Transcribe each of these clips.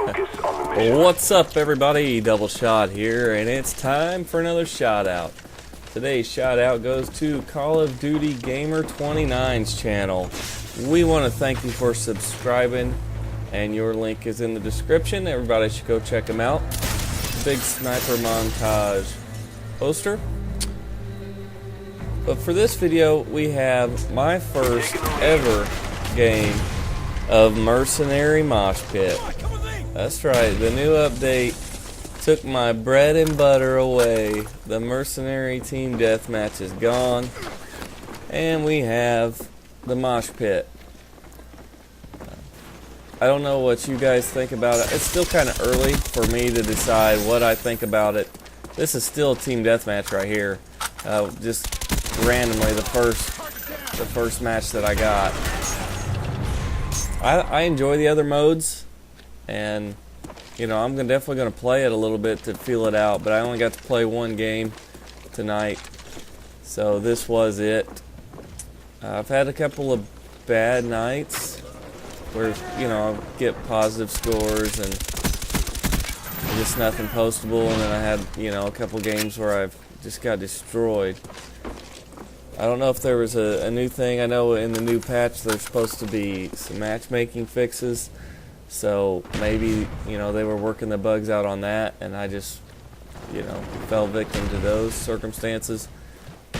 Focus on the mission. What's up, everybody? Doubleshot here, and it's time for another shout out. Today's shout out goes to callofdutygamer29's channel. We want to thank you for subscribing, and your link is in the description. Everybody should go check him out. Big sniper montage poster. But for this video, we have my first ever game of Mercenary Moshpit. That's right, the new update took my bread and butter away. The Mercenary team deathmatch is gone, and we have the Moshpit. I don't know what you guys think about it. It's still kind of early for me to decide what I think about it. This is still a team deathmatch right here. Just randomly the first match that I got. I enjoy the other modes, and you know, I'm definitely going to play it a little bit to feel it out, but I only got to play one game tonight, so this was it. I've had a couple of bad nights where, you know, I get positive scores and just nothing postable, and then I had, you know, a couple games where I've just got destroyed. I don't know if there was a new thing. I know in the new patch there's supposed to be some matchmaking fixes, so maybe, you know, they were working the bugs out on that, and I just, you know, fell victim to those circumstances.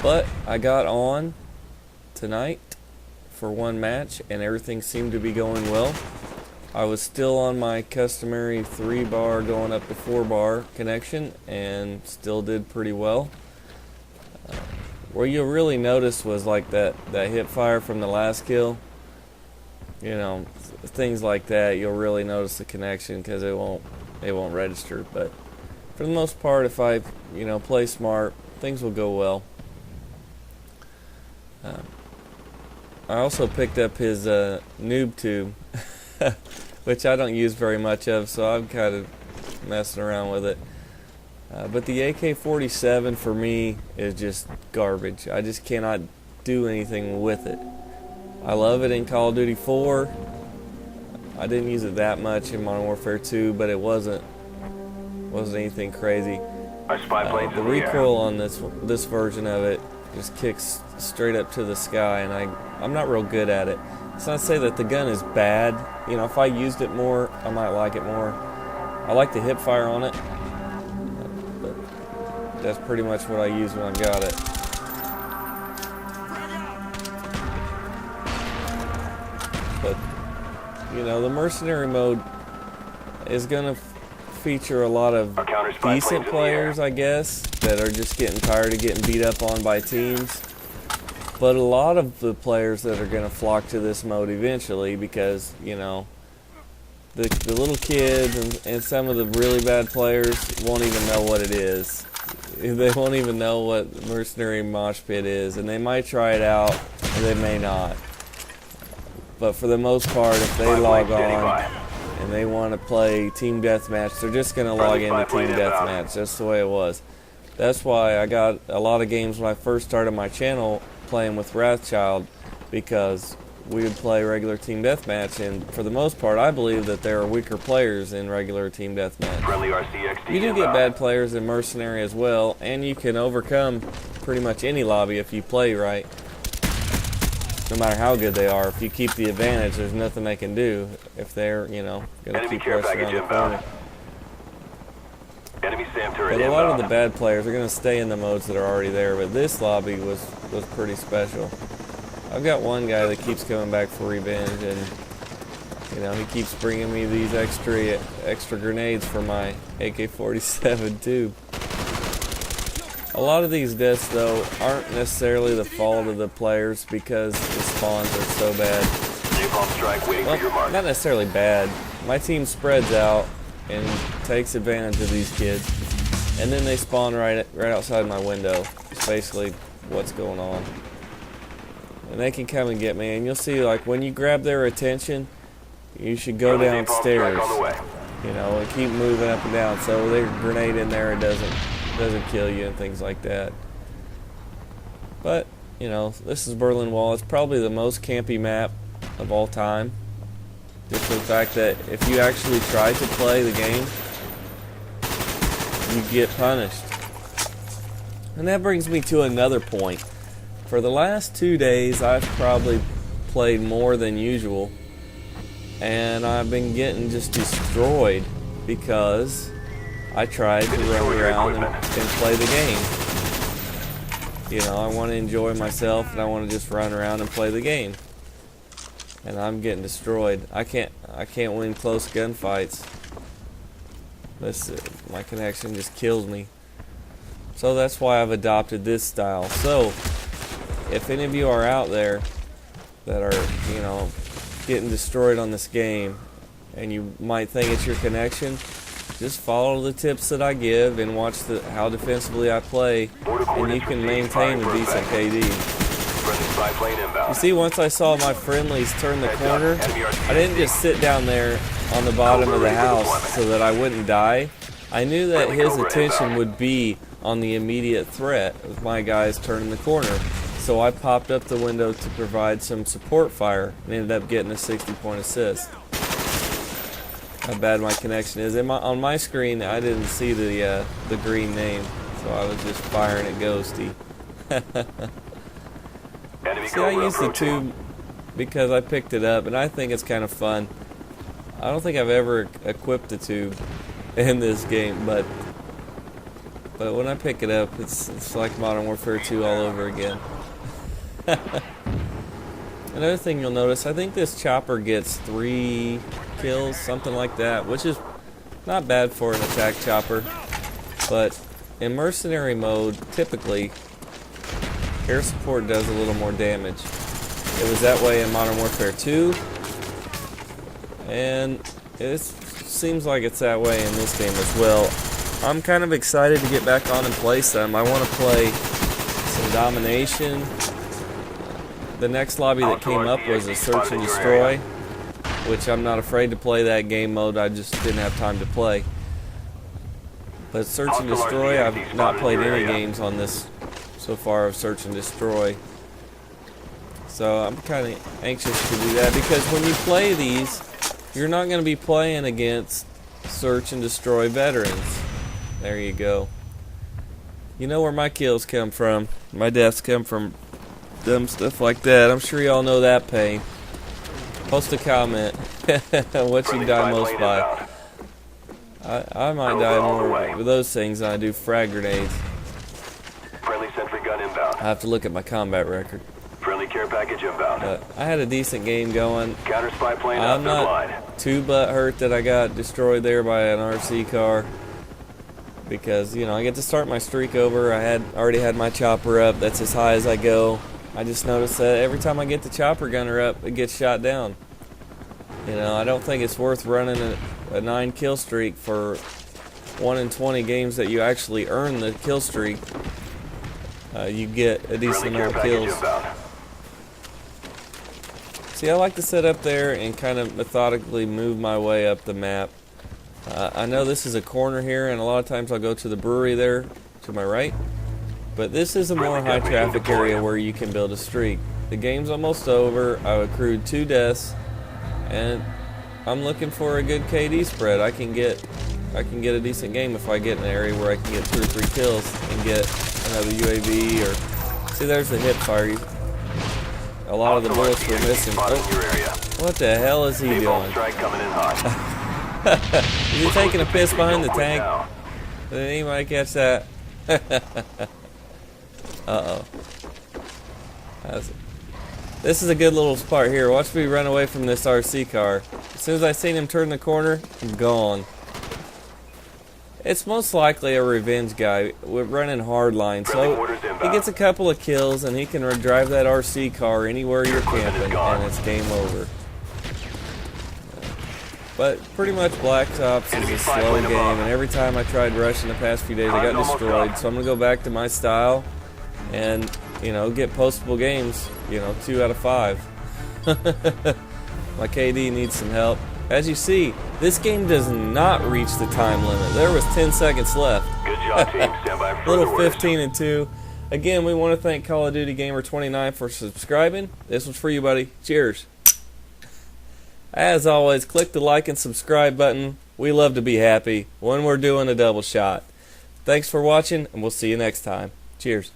But I got on tonight for one match, and everything seemed to be going well. I was still on my customary 3-bar going up to 4-bar connection, and still did pretty well. What you'll really notice was like that hip fire from the last kill. You know, things like that, you'll really notice the connection because it won't register. But for the most part, if I, you know, play smart, things will go well. I also picked up his noob tube, which I don't use very much of, so I'm kind of messing around with it. But the AK-47 for me is just garbage. I just cannot do anything with it. I love it in Call of Duty 4. I didn't use it that much in Modern Warfare 2, but it wasn't anything crazy. The recoil on this version of it just kicks straight up to the sky, and I'm not real good at it. It's not to say that the gun is bad. You know, if I used it more, I might like it more. I like the hip fire on it. That's pretty much what I use when I got it. But, you know, the Mercenary mode is going to feature a lot of decent players, I guess, that are just getting tired of getting beat up on by teams. But a lot of the players that are going to flock to this mode eventually because, you know, the little kids and some of the really bad players won't even know what it is. They won't even know what Mercenary Moshpit is, and they might try it out, or they may not. But for the most part, if they log on and they want to play Team Deathmatch, they're just going to log into Team Deathmatch. That's the way it was. That's why I got a lot of games when I first started my channel playing with Wrathchild, because we would play regular Team Deathmatch, and for the most part, I believe that there are weaker players in regular Team Deathmatch. You do get bad players in Mercenary as well, and you can overcome pretty much any lobby if you play right. No matter how good they are, if you keep the advantage, there's nothing they can do if they're, you know, going to keep rushing around the corner. But a lot of the bad players are going to stay in the modes that are already there, but this lobby was pretty special. I've got one guy that keeps coming back for revenge, and you know, he keeps bringing me these extra grenades for my AK-47 too. A lot of these deaths though aren't necessarily the fault of the players because the spawns are so bad. Well, not necessarily bad. My team spreads out and takes advantage of these kids, and then they spawn right outside my window. It's basically what's going on. And they can come and get me, and you'll see, like, when you grab their attention, you should go downstairs, you know, and keep moving up and down, so there's a grenade in there, it doesn't kill you and things like that. But, you know, this is Berlin Wall. It's probably the most campy map of all time. Just for the fact that if you actually try to play the game, you get punished. And that brings me to another point. For the last 2 days, I've probably played more than usual, and I've been getting just destroyed because I tried to run around and play the game. You know, I want to enjoy myself, and I want to just run around and play the game. And I'm getting destroyed. I can't win close gunfights. My connection just kills me. So that's why I've adopted this style. So if any of you are out there that are, you know, getting destroyed on this game, and you might think it's your connection, just follow the tips that I give and watch how defensively I play, and you can maintain a decent KD. You see, once I saw my friendlies turn the corner, I didn't just sit down there on the bottom of the house so that I wouldn't die. I knew that his attention would be on the immediate threat of my guys turning the corner. So I popped up the window to provide some support fire and ended up getting a 60-point assist. How bad my connection is. On my screen, I didn't see the green name, so I was just firing at Ghosty. See, I use the tube because I picked it up, and I think it's kind of fun. I don't think I've ever equipped the tube in this game, but when I pick it up, it's like Modern Warfare 2 all over again. Another thing you'll notice, I think this chopper gets 3 kills, something like that, which is not bad for an attack chopper. But in Mercenary mode, typically, air support does a little more damage. It was that way in Modern Warfare 2, and it seems like it's that way in this game as well. I'm kind of excited to get back on and play some. I want to play some domination. The next lobby that came up was a search and destroy, which I'm not afraid to play that game mode. I just didn't have time to play. But search and destroy, I've not played any games on this so far of search and destroy. So I'm kind of anxious to do that, because when you play these, you're not going to be playing against search and destroy veterans. There you go. You know where my kills come from. My deaths come from dumb stuff like that. I'm sure y'all know that pain. Post a comment what you die most by. I might die more with those things than I do frag grenades. Friendly sentry gun inbound. I have to look at my combat record. Friendly care package inbound. But I had a decent game going. Counter spy plane I'm not too butthurt that I got destroyed there by an RC car, because, you know, I get to start my streak over. I already had my chopper up. That's as high as I go. I just noticed that every time I get the chopper gunner up, it gets shot down. You know, I don't think it's worth running a 9 kill streak for 1 in 20 games that you actually earn the kill streak. You get a decent amount of kills. See, I like to sit up there and kind of methodically move my way up the map. I know this is a corner here, and a lot of times I'll go to the brewery there to my right. But this is a more high traffic area where you can build a streak. The game's almost over. I've accrued 2 deaths, and I'm looking for a good KD spread. I can get a decent game if I get in an area where I can get 2 or 3 kills and get another UAV. Or see, there's the hip fire. A lot of the bullets were missing. Oh, what the hell is he doing? Is he taking a piss behind the tank? Did anybody catch that? Uh-oh. This is a good little part here. Watch me run away from this RC car. As soon as I seen him turn the corner, I'm gone. It's most likely a revenge guy. We're running hardline, so he gets a couple of kills and he can drive that RC car anywhere you're camping, and it's game over. But pretty much Black Ops is a slow game, and every time I tried rushing the past few days, I got destroyed. So I'm going to go back to my style and, you know, get postable games, you know, 2 out of 5. My KD needs some help. As you see, this game does not reach the time limit. There was 10 seconds left. Good job, team. Stand by for Little 15-2. Again, we want to thank CallofDutyGamer29 for subscribing. This was for you, buddy. Cheers. As always, click the like and subscribe button. We love to be happy when we're doing a double shot. Thanks for watching, and we'll see you next time. Cheers.